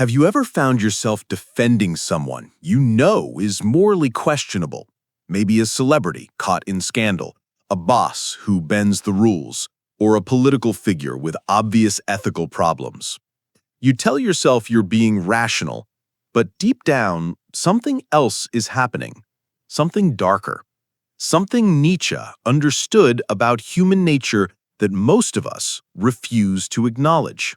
Have you ever found yourself defending someone you know is morally questionable? Maybe a celebrity caught in scandal, a boss who bends the rules, or a political figure with obvious ethical problems. You tell yourself you're being rational, but deep down, something else is happening. Something darker. Something Nietzsche understood about human nature that most of us refuse to acknowledge.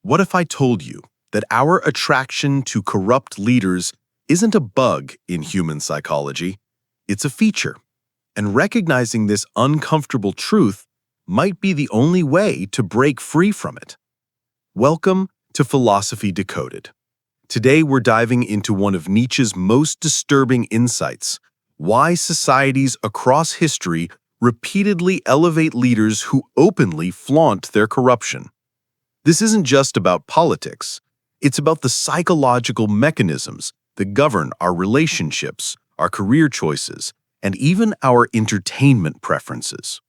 What if I told you that our attraction to corrupt leaders isn't a bug in human psychology, it's a feature, and recognizing this uncomfortable truth might be the only way to break free from it? Welcome to Philosophy Decoded. Today we're diving into one of Nietzsche's most disturbing insights: why societies across history repeatedly elevate leaders who openly flaunt their corruption. This isn't just about politics. It's about the psychological mechanisms that govern our relationships, our career choices, and even our entertainment preferences.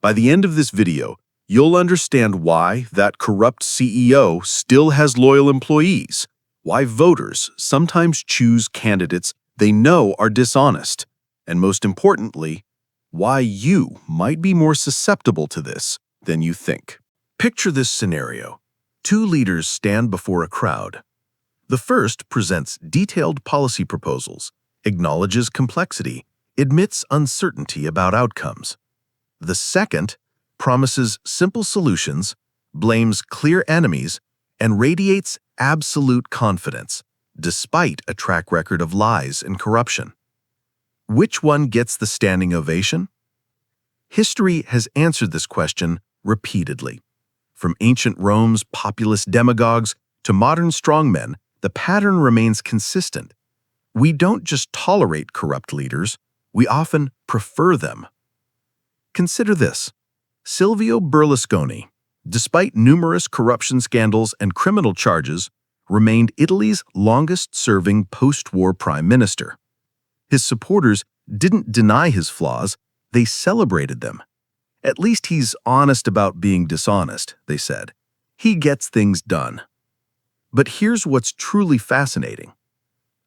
By the end of this video, you'll understand why that corrupt CEO still has loyal employees, why voters sometimes choose candidates they know are dishonest, and most importantly, why you might be more susceptible to this than you think. Picture this scenario. Two leaders stand before a crowd. The first presents detailed policy proposals, acknowledges complexity, admits uncertainty about outcomes. The second promises simple solutions, blames clear enemies, and radiates absolute confidence, despite a track record of lies and corruption. Which one gets the standing ovation? History has answered this question repeatedly. From ancient Rome's populist demagogues to modern strongmen, the pattern remains consistent. We don't just tolerate corrupt leaders, we often prefer them. Consider this. Silvio Berlusconi, despite numerous corruption scandals and criminal charges, remained Italy's longest-serving post-war prime minister. His supporters didn't deny his flaws, they celebrated them. At least he's honest about being dishonest, they said. He gets things done. But here's what's truly fascinating.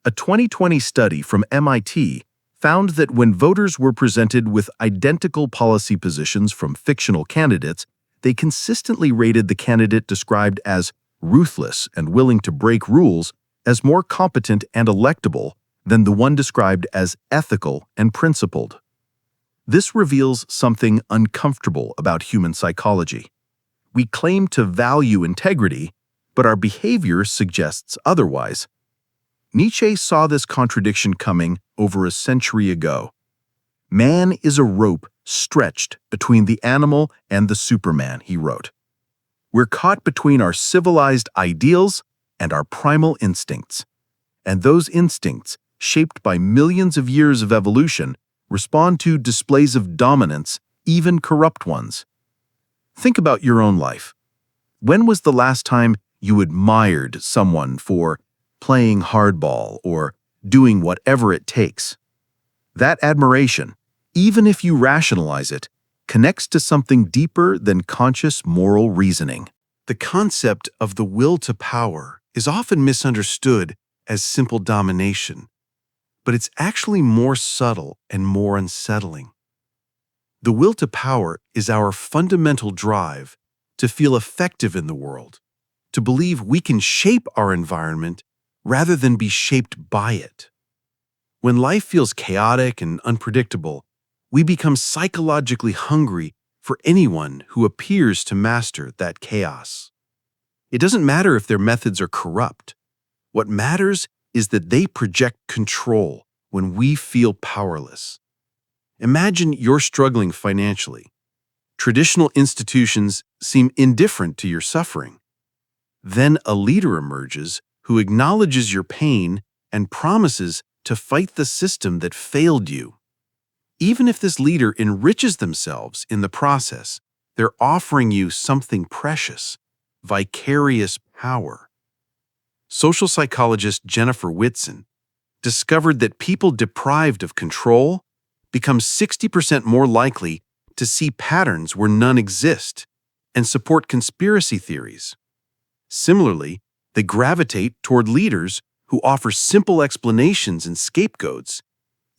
A 2020 study from MIT found that when voters were presented with identical policy positions from fictional candidates, they consistently rated the candidate described as ruthless and willing to break rules as more competent and electable than the one described as ethical and principled. This reveals something uncomfortable about human psychology. We claim to value integrity, but our behavior suggests otherwise. Nietzsche saw this contradiction coming over a century ago. Man is a rope stretched between the animal and the Superman, he wrote. We're caught between our civilized ideals and our primal instincts. And those instincts, shaped by millions of years of evolution, respond to displays of dominance, even corrupt ones. Think about your own life. When was the last time you admired someone for playing hardball or doing whatever it takes? That admiration, even if you rationalize it, connects to something deeper than conscious moral reasoning. The concept of the will to power is often misunderstood as simple domination, but it's actually more subtle and more unsettling. The will to power is our fundamental drive to feel effective in the world, to believe we can shape our environment rather than be shaped by it. When life feels chaotic and unpredictable, we become psychologically hungry for anyone who appears to master that chaos. It doesn't matter if their methods are corrupt. What matters is that they project control when we feel powerless. Imagine you're struggling financially. Traditional institutions seem indifferent to your suffering. Then a leader emerges who acknowledges your pain and promises to fight the system that failed you. Even if this leader enriches themselves in the process, they're offering you something precious: vicarious power. Social psychologist Jennifer Whitson discovered that people deprived of control become 60% more likely to see patterns where none exist and support conspiracy theories. Similarly, They gravitate toward leaders who offer simple explanations and scapegoats,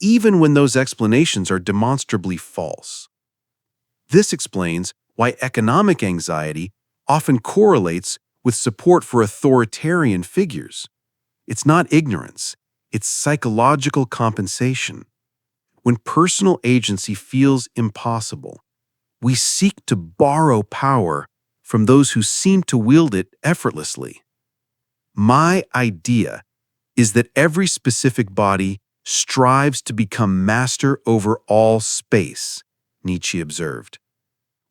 even when those explanations are demonstrably false. This explains why economic anxiety often correlates with support for authoritarian figures. It's not ignorance, it's psychological compensation. When personal agency feels impossible, we seek to borrow power from those who seem to wield it effortlessly. My idea is that every specific body strives to become master over all space, Nietzsche observed.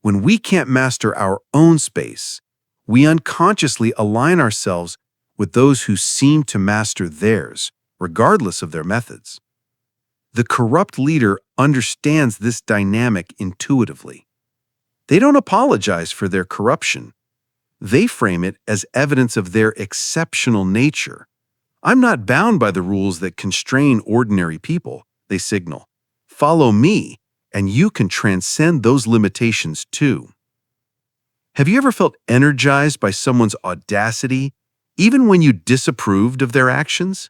When we can't master our own space, we unconsciously align ourselves with those who seem to master theirs, regardless of their methods. The corrupt leader understands this dynamic intuitively. They don't apologize for their corruption. They frame it as evidence of their exceptional nature. I'm not bound by the rules that constrain ordinary people, they signal. Follow me, and you can transcend those limitations too. Have you ever felt energized by someone's audacity, even when you disapproved of their actions?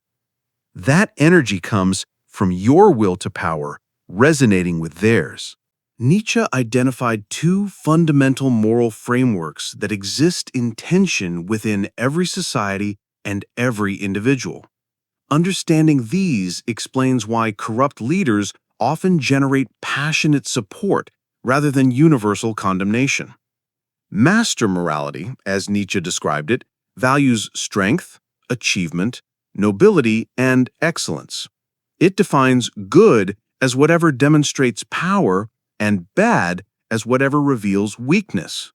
That energy comes from your will to power resonating with theirs. Nietzsche identified two fundamental moral frameworks that exist in tension within every society and every individual. Understanding these explains why corrupt leaders often generate passionate support rather than universal condemnation. Master morality, as Nietzsche described it, values strength, achievement, nobility, and excellence. It defines good as whatever demonstrates power and bad as whatever reveals weakness.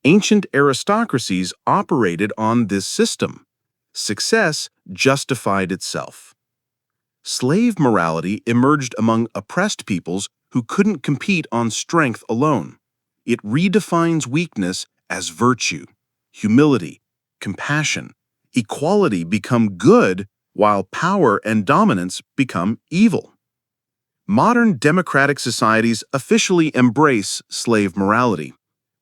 Ancient aristocracies operated on this system. Success justified itself. Slave morality emerged among oppressed peoples who couldn't compete on strength alone. It redefines weakness as virtue, humility, compassion. Equality become good while power and dominance become evil. Modern democratic societies officially embrace slave morality.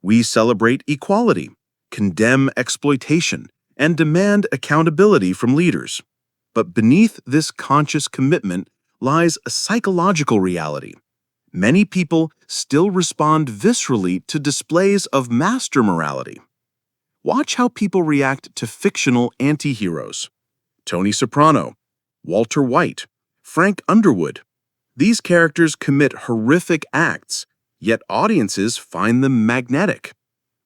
We celebrate equality, condemn exploitation, and demand accountability from leaders. But beneath this conscious commitment lies a psychological reality. Many people still respond viscerally to displays of master morality. Watch how people react to fictional anti-heroes. Tony Soprano, Walter White, Frank Underwood. These characters commit horrific acts, yet audiences find them magnetic.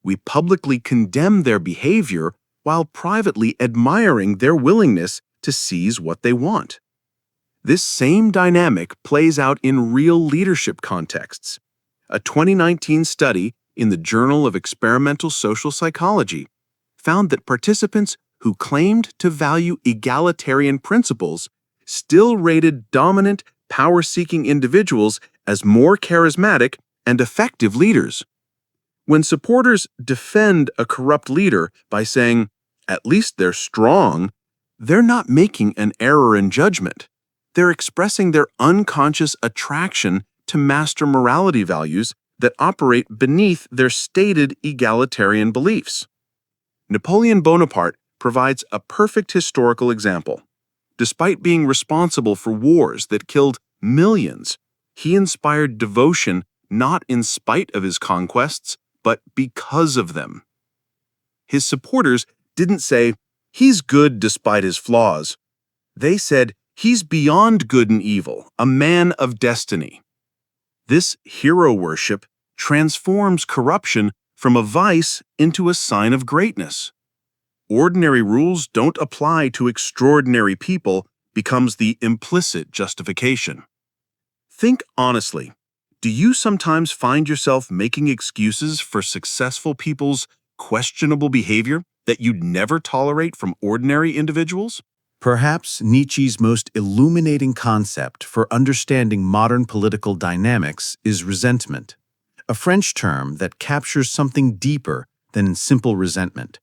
We publicly condemn their behavior while privately admiring their willingness to seize what they want. This same dynamic plays out in real leadership contexts. A 2019 study in the Journal of Experimental Social Psychology found that participants who claimed to value egalitarian principles still rated dominant, power-seeking individuals as more charismatic and effective leaders. When supporters defend a corrupt leader by saying, "At least they're strong," they're not making an error in judgment. They're expressing their unconscious attraction to master morality values that operate beneath their stated egalitarian beliefs. Napoleon Bonaparte provides a perfect historical example. Despite being responsible for wars that killed millions, he inspired devotion not in spite of his conquests, but because of them. His supporters didn't say, "He's good despite his flaws." They said, "He's beyond good and evil, a man of destiny." This hero worship transforms corruption from a vice into a sign of greatness. Ordinary rules don't apply to extraordinary people becomes the implicit justification. Think honestly. Do you sometimes find yourself making excuses for successful people's questionable behavior that you'd never tolerate from ordinary individuals? Perhaps Nietzsche's most illuminating concept for understanding modern political dynamics is resentment, a French term that captures something deeper than simple resentment.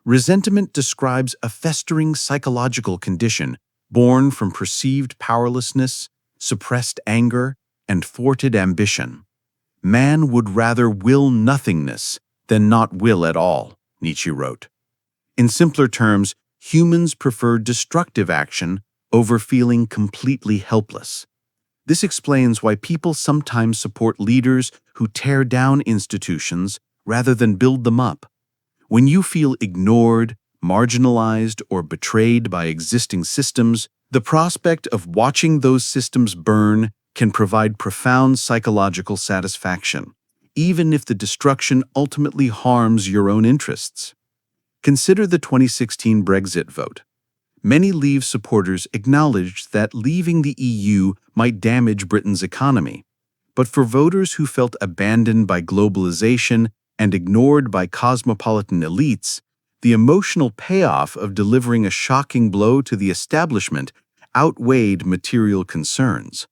Resentment describes a festering psychological condition born from perceived powerlessness, suppressed anger, and thwarted ambition. Man would rather will nothingness than not will at all, Nietzsche wrote. In simpler terms, humans prefer destructive action over feeling completely helpless. This explains why people sometimes support leaders who tear down institutions rather than build them up. When you feel ignored, marginalized, or betrayed by existing systems, the prospect of watching those systems burn can provide profound psychological satisfaction, even if the destruction ultimately harms your own interests. Consider the 2016 Brexit vote. Many Leave supporters acknowledged that leaving the EU might damage Britain's economy. But for voters who felt abandoned by globalization and ignored by cosmopolitan elites, the emotional payoff of delivering a shocking blow to the establishment outweighed material concerns.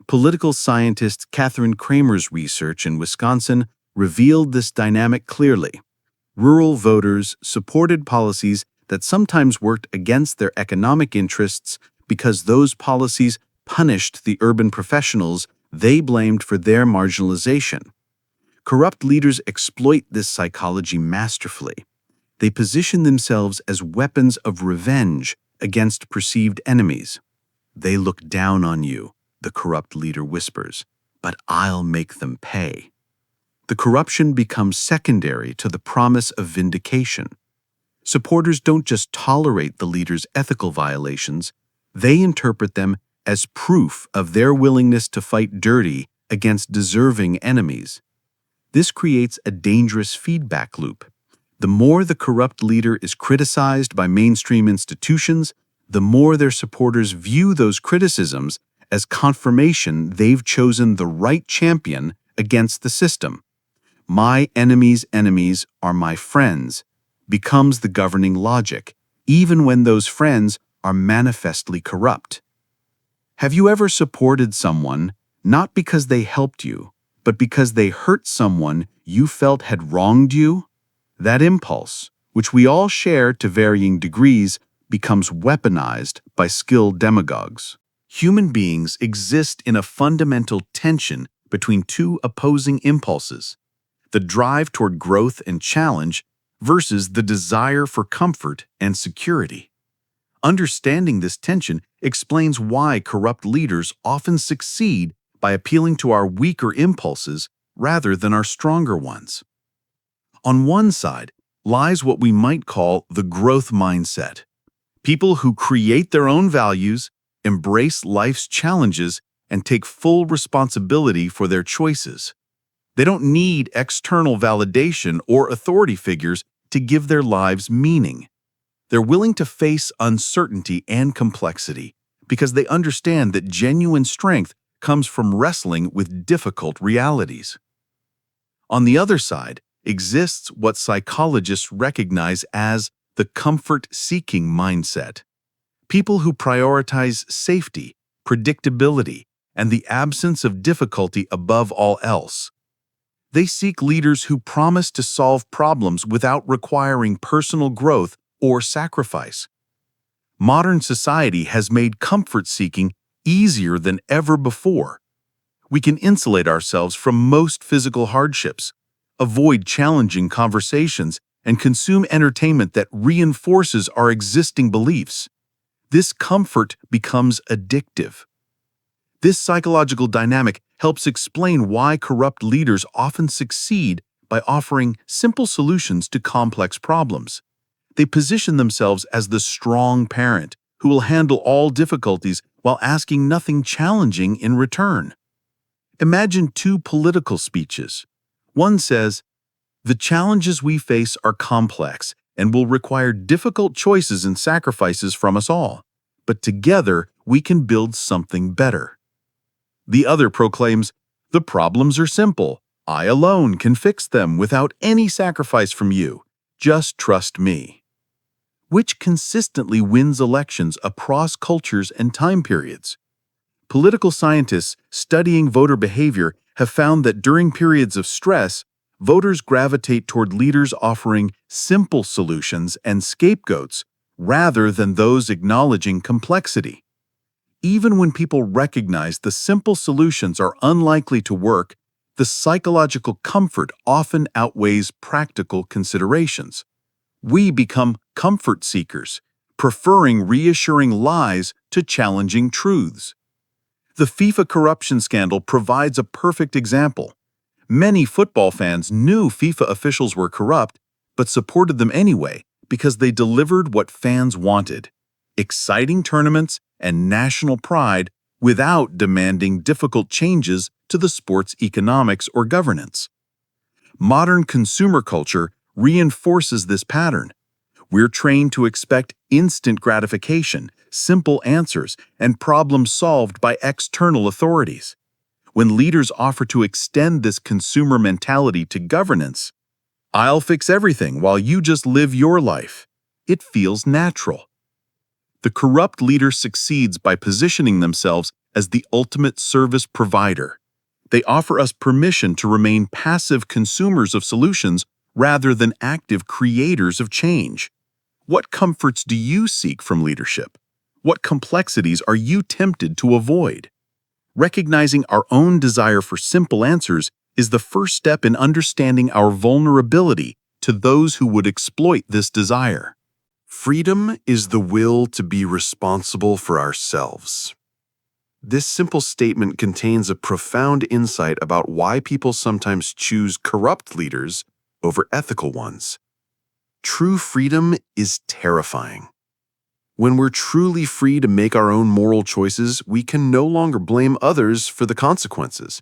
Political scientist Catherine Kramer's research in Wisconsin revealed this dynamic clearly. Rural voters supported policies that sometimes worked against their economic interests because those policies punished the urban professionals they blamed for their marginalization. Corrupt leaders exploit this psychology masterfully. They position themselves as weapons of revenge against perceived enemies. "They look down on you," the corrupt leader whispers, "but I'll make them pay." The corruption becomes secondary to the promise of vindication. Supporters don't just tolerate the leader's ethical violations, they interpret them as proof of their willingness to fight dirty against deserving enemies. This creates a dangerous feedback loop. The more the corrupt leader is criticized by mainstream institutions, the more their supporters view those criticisms as confirmation they've chosen the right champion against the system. "My enemy's enemies are my friends" becomes the governing logic, even when those friends are manifestly corrupt. Have you ever supported someone not because they helped you, but because they hurt someone you felt had wronged you? That impulse, which we all share to varying degrees, becomes weaponized by skilled demagogues. Human beings exist in a fundamental tension between two opposing impulses: the drive toward growth and challenge versus the desire for comfort and security. Understanding this tension explains why corrupt leaders often succeed by appealing to our weaker impulses rather than our stronger ones. On one side lies what we might call the growth mindset. People who create their own values, embrace life's challenges, and take full responsibility for their choices. They don't need external validation or authority figures to give their lives meaning. They're willing to face uncertainty and complexity because they understand that genuine strength comes from wrestling with difficult realities. On the other side exists what psychologists recognize as the comfort-seeking mindset. People who prioritize safety, predictability, and the absence of difficulty above all else. They seek leaders who promise to solve problems without requiring personal growth or sacrifice. Modern society has made comfort-seeking easier than ever before. We can insulate ourselves from most physical hardships, avoid challenging conversations, and consume entertainment that reinforces our existing beliefs. This comfort becomes addictive. This psychological dynamic helps explain why corrupt leaders often succeed by offering simple solutions to complex problems. They position themselves as the strong parent who will handle all difficulties while asking nothing challenging in return. Imagine two political speeches. One says, "The challenges we face are complex and will require difficult choices and sacrifices from us all, but together we can build something better." The other proclaims, "The problems are simple. I alone can fix them without any sacrifice from you. Just trust me." Which consistently wins elections across cultures and time periods? Political scientists studying voter behavior have found that during periods of stress, voters gravitate toward leaders offering simple solutions and scapegoats rather than those acknowledging complexity. Even when people recognize the simple solutions are unlikely to work, the psychological comfort often outweighs practical considerations. We become comfort seekers, preferring reassuring lies to challenging truths. The FIFA corruption scandal provides a perfect example. Many football fans knew FIFA officials were corrupt, but supported them anyway because they delivered what fans wanted: exciting tournaments and national pride without demanding difficult changes to the sport's economics or governance. Modern consumer culture reinforces this pattern. We're trained to expect instant gratification, simple answers, and problems solved by external authorities. When leaders offer to extend this consumer mentality to governance, "I'll fix everything while you just live your life," it feels natural. The corrupt leader succeeds by positioning themselves as the ultimate service provider. They offer us permission to remain passive consumers of solutions rather than active creators of change. What comforts do you seek from leadership? What complexities are you tempted to avoid? Recognizing our own desire for simple answers is the first step in understanding our vulnerability to those who would exploit this desire. Freedom is the will to be responsible for ourselves. This simple statement contains a profound insight about why people sometimes choose corrupt leaders over ethical ones. True freedom is terrifying. When we're truly free to make our own moral choices, we can no longer blame others for the consequences.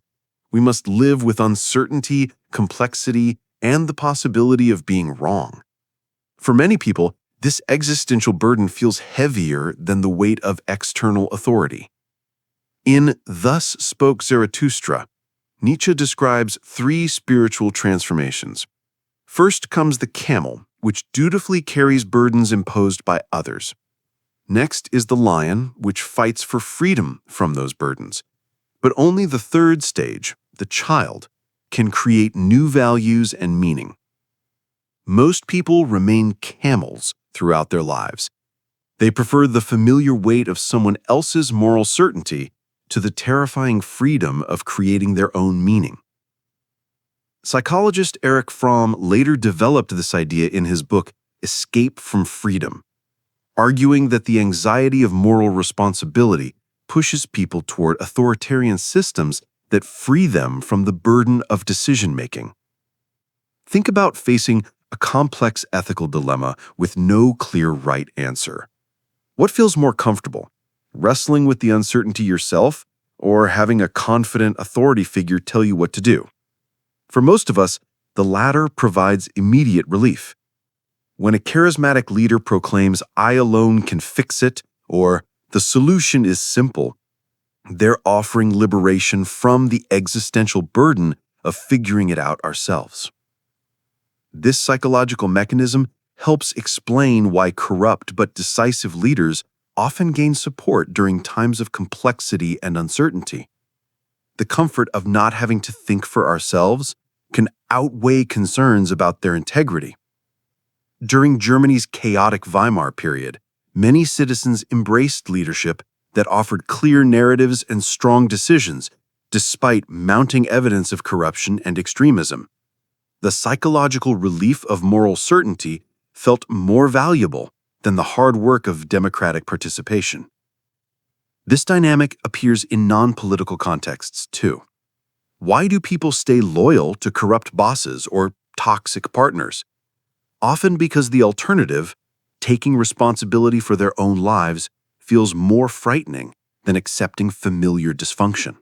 We must live with uncertainty, complexity, and the possibility of being wrong. For many people, this existential burden feels heavier than the weight of external authority. In Thus Spoke Zarathustra, Nietzsche describes 3 spiritual transformations. First comes the camel, which dutifully carries burdens imposed by others. Next is the lion, which fights for freedom from those burdens. But only the third stage, the child, can create new values and meaning. Most people remain camels throughout their lives. They prefer the familiar weight of someone else's moral certainty to the terrifying freedom of creating their own meaning. Psychologist Erich Fromm later developed this idea in his book, Escape from Freedom, arguing that the anxiety of moral responsibility pushes people toward authoritarian systems that free them from the burden of decision-making. Think about facing a complex ethical dilemma with no clear right answer. What feels more comfortable, wrestling with the uncertainty yourself or having a confident authority figure tell you what to do? For most of us, the latter provides immediate relief. When a charismatic leader proclaims, "I alone can fix it," or "the solution is simple," they're offering liberation from the existential burden of figuring it out ourselves. This psychological mechanism helps explain why corrupt but decisive leaders often gain support during times of complexity and uncertainty. The comfort of not having to think for ourselves can outweigh concerns about their integrity. During Germany's chaotic Weimar period, many citizens embraced leadership that offered clear narratives and strong decisions, despite mounting evidence of corruption and extremism. The psychological relief of moral certainty felt more valuable than the hard work of democratic participation. This dynamic appears in non-political contexts, too. Why do people stay loyal to corrupt bosses or toxic partners? Often because the alternative, taking responsibility for their own lives, feels more frightening than accepting familiar dysfunction.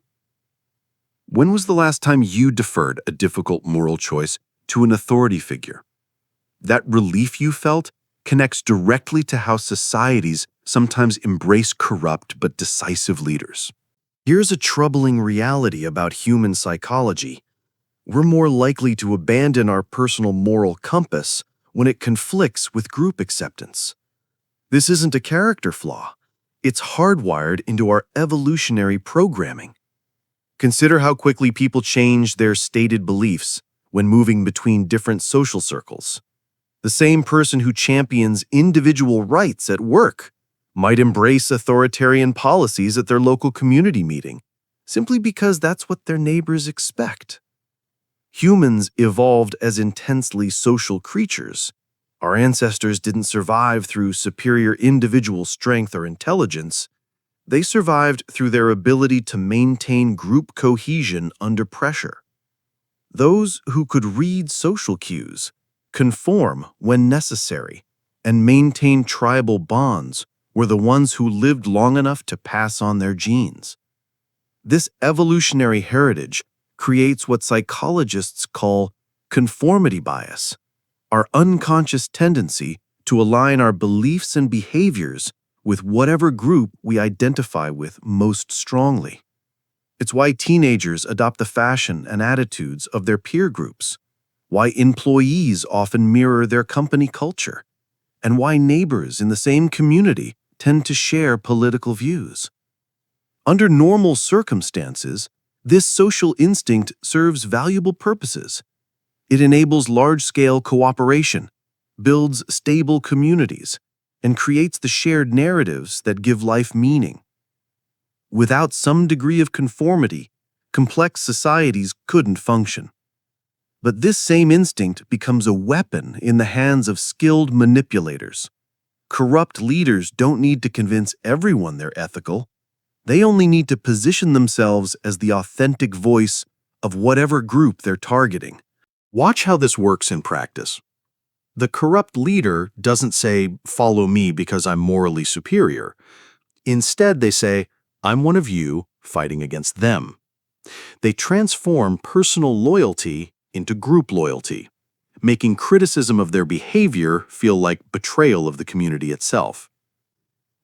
When was the last time you deferred a difficult moral choice to an authority figure? That relief you felt connects directly to how societies sometimes embrace corrupt but decisive leaders. Here's a troubling reality about human psychology. We're more likely to abandon our personal moral compass when it conflicts with group acceptance. This isn't a character flaw. It's hardwired into our evolutionary programming. Consider how quickly people change their stated beliefs when moving between different social circles. The same person who champions individual rights at work might embrace authoritarian policies at their local community meeting, simply because that's what their neighbors expect. Humans evolved as intensely social creatures. Our ancestors didn't survive through superior individual strength or intelligence. They survived through their ability to maintain group cohesion under pressure. Those who could read social cues, conform when necessary, and maintain tribal bonds were the ones who lived long enough to pass on their genes. This evolutionary heritage creates what psychologists call conformity bias, our unconscious tendency to align our beliefs and behaviors with whatever group we identify with most strongly. It's why teenagers adopt the fashion and attitudes of their peer groups, why employees often mirror their company culture, and why neighbors in the same community tend to share political views. Under normal circumstances, this social instinct serves valuable purposes. It enables large-scale cooperation, builds stable communities, and creates the shared narratives that give life meaning. Without some degree of conformity, complex societies couldn't function. But this same instinct becomes a weapon in the hands of skilled manipulators. Corrupt leaders don't need to convince everyone they're ethical. They only need to position themselves as the authentic voice of whatever group they're targeting. Watch how this works in practice. The corrupt leader doesn't say, "Follow me because I'm morally superior." Instead, they say, "I'm one of you fighting against them." They transform personal loyalty into group loyalty, making criticism of their behavior feel like betrayal of the community itself.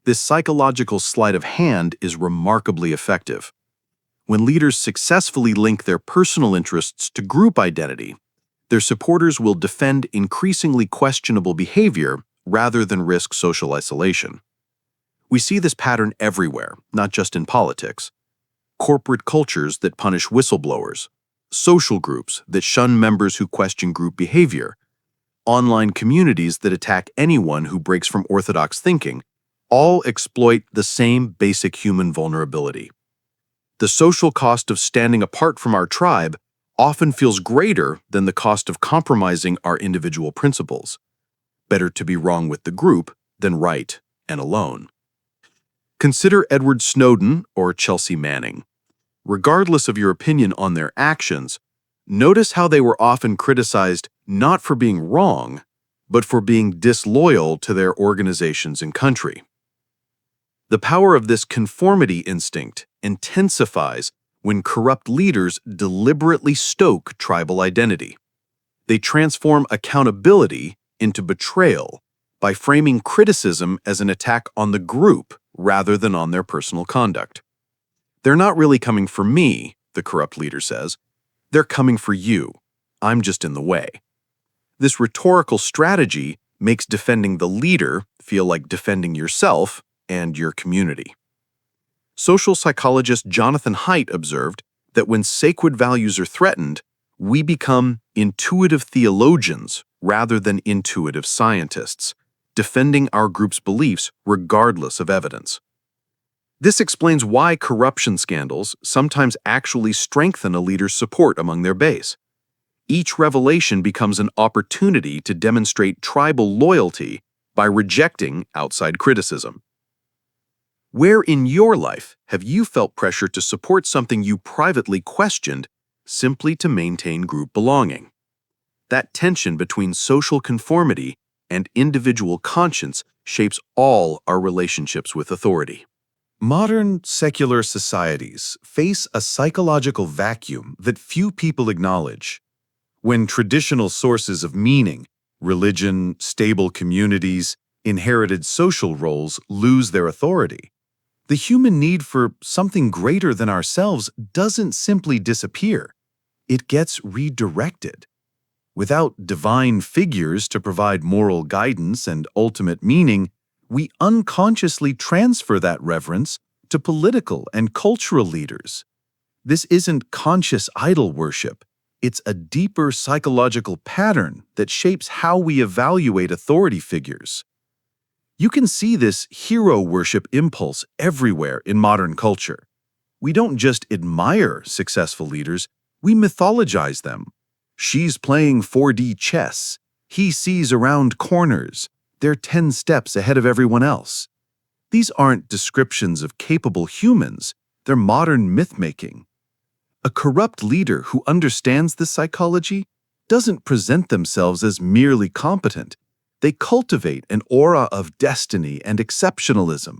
This psychological sleight of hand is remarkably effective. When leaders successfully link their personal interests to group identity, their supporters will defend increasingly questionable behavior rather than risk social isolation. We see this pattern everywhere, not just in politics. Corporate cultures that punish whistleblowers, social groups that shun members who question group behavior, online communities that attack anyone who breaks from orthodox thinking, all exploit the same basic human vulnerability. The social cost of standing apart from our tribe often feels greater than the cost of compromising our individual principles. Better to be wrong with the group than right and alone. Consider Edward Snowden or Chelsea Manning. Regardless of your opinion on their actions, notice how they were often criticized not for being wrong, but for being disloyal to their organizations and country. The power of this conformity instinct intensifies when corrupt leaders deliberately stoke tribal identity. They transform accountability into betrayal by framing criticism as an attack on the group rather than on their personal conduct. "They're not really coming for me," the corrupt leader says. "They're coming for you. I'm just in the way." This rhetorical strategy makes defending the leader feel like defending yourself and your community. Social psychologist Jonathan Haidt observed that when sacred values are threatened, we become intuitive theologians rather than intuitive scientists, defending our group's beliefs regardless of evidence. This explains why corruption scandals sometimes actually strengthen a leader's support among their base. Each revelation becomes an opportunity to demonstrate tribal loyalty by rejecting outside criticism. Where in your life have you felt pressure to support something you privately questioned simply to maintain group belonging? That tension between social conformity and individual conscience shapes all our relationships with authority. Modern secular societies face a psychological vacuum that few people acknowledge. When traditional sources of meaning, religion, stable communities, inherited social roles lose their authority, the human need for something greater than ourselves doesn't simply disappear. It gets redirected. Without divine figures to provide moral guidance and ultimate meaning, we unconsciously transfer that reverence to political and cultural leaders. This isn't conscious idol worship. It's a deeper psychological pattern that shapes how we evaluate authority figures. You can see this hero worship impulse everywhere in modern culture. We don't just admire successful leaders, we mythologize them. She's playing 4D chess. He sees around corners. They're 10 steps ahead of everyone else. These aren't descriptions of capable humans. They're modern myth-making. A corrupt leader who understands this psychology doesn't present themselves as merely competent. They cultivate an aura of destiny and exceptionalism.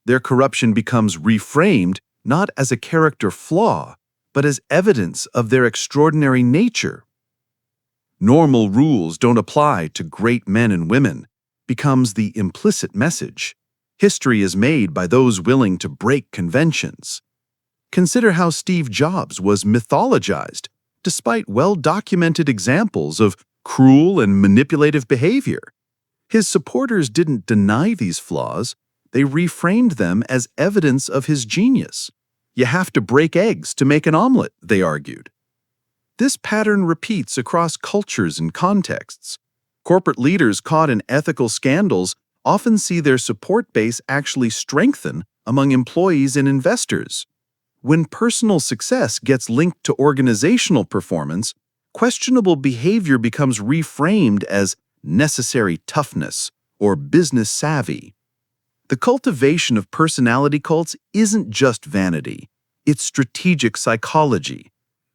Their corruption becomes reframed not as a character flaw, but as evidence of their extraordinary nature. Normal rules don't apply to great men and women, becomes the implicit message. History is made by those willing to break conventions. Consider how Steve Jobs was mythologized, despite well-documented examples of cruel and manipulative behavior. His supporters didn't deny these flaws, they reframed them as evidence of his genius. You have to break eggs to make an omelet, they argued. This pattern repeats across cultures and contexts. Corporate leaders caught in ethical scandals often see their support base actually strengthen among employees and investors. When personal success gets linked to organizational performance, questionable behavior becomes reframed as necessary toughness or business savvy. The cultivation of personality cults isn't just vanity, it's strategic psychology.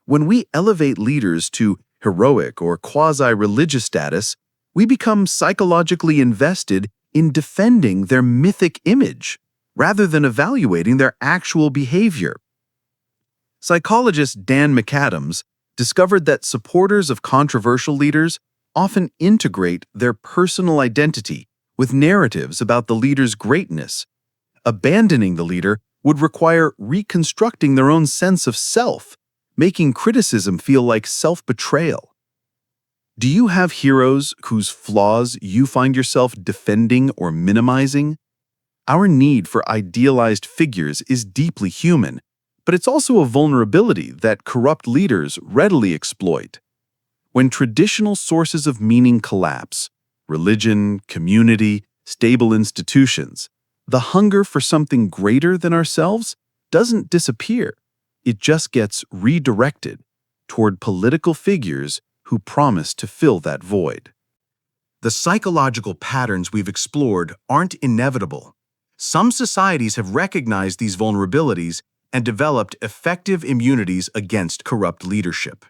When we elevate leaders to heroic or quasi-religious status, we become psychologically invested in defending their mythic image, rather than evaluating their actual behavior. Psychologist Dan McAdams discovered that supporters of controversial leaders often integrate their personal identity with narratives about the leader's greatness. Abandoning the leader would require reconstructing their own sense of self, making criticism feel like self-betrayal. Do you have heroes whose flaws you find yourself defending or minimizing? Our need for idealized figures is deeply human, but it's also a vulnerability that corrupt leaders readily exploit. When traditional sources of meaning collapse, religion, community, stable institutions, the hunger for something greater than ourselves doesn't disappear. It just gets redirected toward political figures who promise to fill that void. The psychological patterns we've explored aren't inevitable. Some societies have recognized these vulnerabilities and developed effective immunities against corrupt leadership.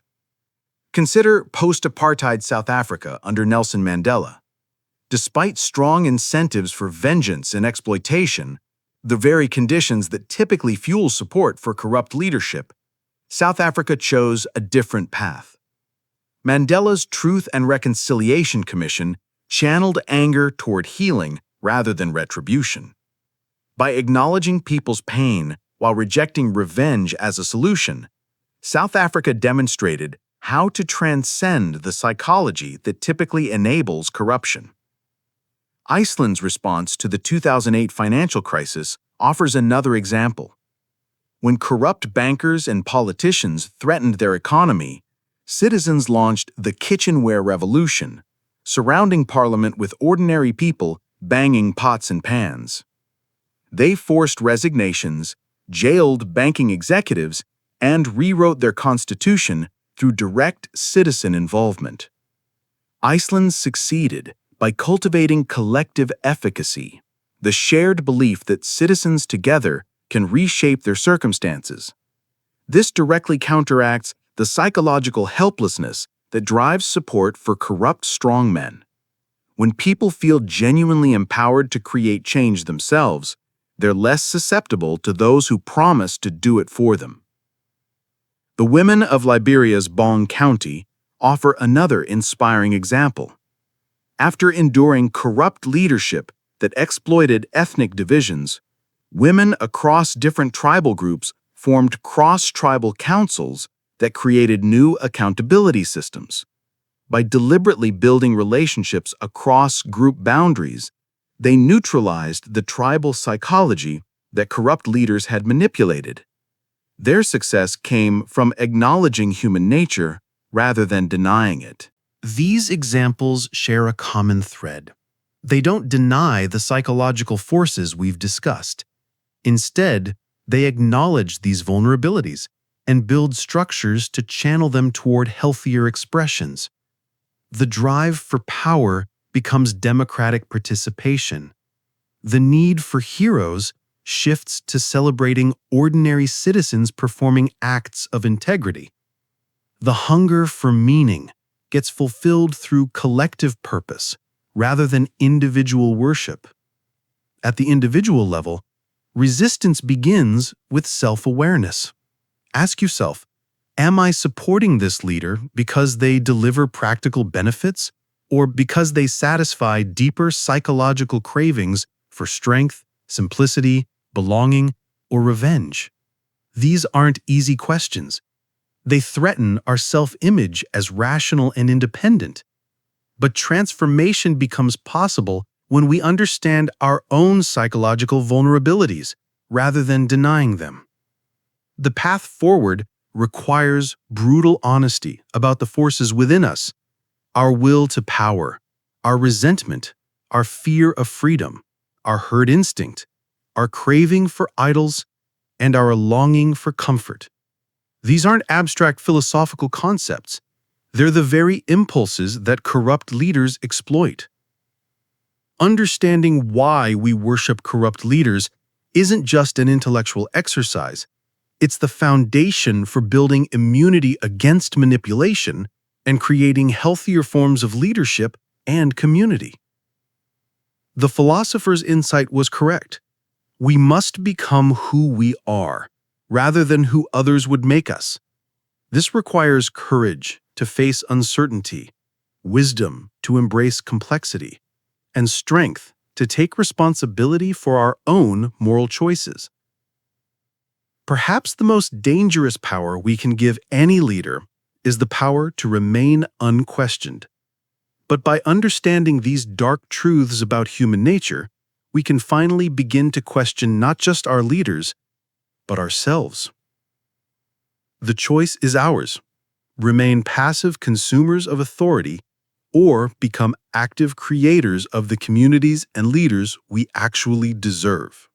Consider post-apartheid South Africa under Nelson Mandela. Despite strong incentives for vengeance and exploitation, the very conditions that typically fuel support for corrupt leadership, South Africa chose a different path. Mandela's Truth and Reconciliation Commission channeled anger toward healing rather than retribution. By acknowledging people's pain while rejecting revenge as a solution, South Africa demonstrated how to transcend the psychology that typically enables corruption. Iceland's response to the 2008 financial crisis offers another example. When corrupt bankers and politicians threatened their economy, citizens launched the kitchenware revolution, surrounding parliament with ordinary people banging pots and pans. They forced resignations, jailed banking executives, and rewrote their constitution through direct citizen involvement. Iceland succeeded by cultivating collective efficacy, the shared belief that citizens together can reshape their circumstances. This directly counteracts the psychological helplessness that drives support for corrupt strongmen. When people feel genuinely empowered to create change themselves, they're less susceptible to those who promise to do it for them. The women of Liberia's Bong County offer another inspiring example. After enduring corrupt leadership that exploited ethnic divisions, women across different tribal groups formed cross-tribal councils that created new accountability systems. By deliberately building relationships across group boundaries, they neutralized the tribal psychology that corrupt leaders had manipulated. Their success came from acknowledging human nature rather than denying it. These examples share a common thread. They don't deny the psychological forces we've discussed. Instead, they acknowledge these vulnerabilities and build structures to channel them toward healthier expressions. the drive for power becomes democratic participation. The need for heroes shifts to celebrating ordinary citizens performing acts of integrity. The hunger for meaning gets fulfilled through collective purpose rather than individual worship. At the individual level, resistance begins with self-awareness. Ask yourself, am I supporting this leader because they deliver practical benefits or because they satisfy deeper psychological cravings for strength, simplicity, belonging, or revenge? These aren't easy questions. They threaten our self-image as rational and independent. But transformation becomes possible when we understand our own psychological vulnerabilities rather than denying them. The path forward requires brutal honesty about the forces within us, our will to power, our resentment, our fear of freedom, our herd instinct, our craving for idols, and our longing for comfort. These aren't abstract philosophical concepts. They're the very impulses that corrupt leaders exploit. Understanding why we worship corrupt leaders isn't just an intellectual exercise. It's the foundation for building immunity against manipulation and creating healthier forms of leadership and community. The philosopher's insight was correct. We must become who we are, rather than who others would make us. This requires courage to face uncertainty, wisdom to embrace complexity, and strength to take responsibility for our own moral choices. Perhaps the most dangerous power we can give any leader is the power to remain unquestioned. But by understanding these dark truths about human nature, we can finally begin to question not just our leaders, but ourselves. The choice is ours. Remain passive consumers of authority or become active creators of the communities and leaders we actually deserve.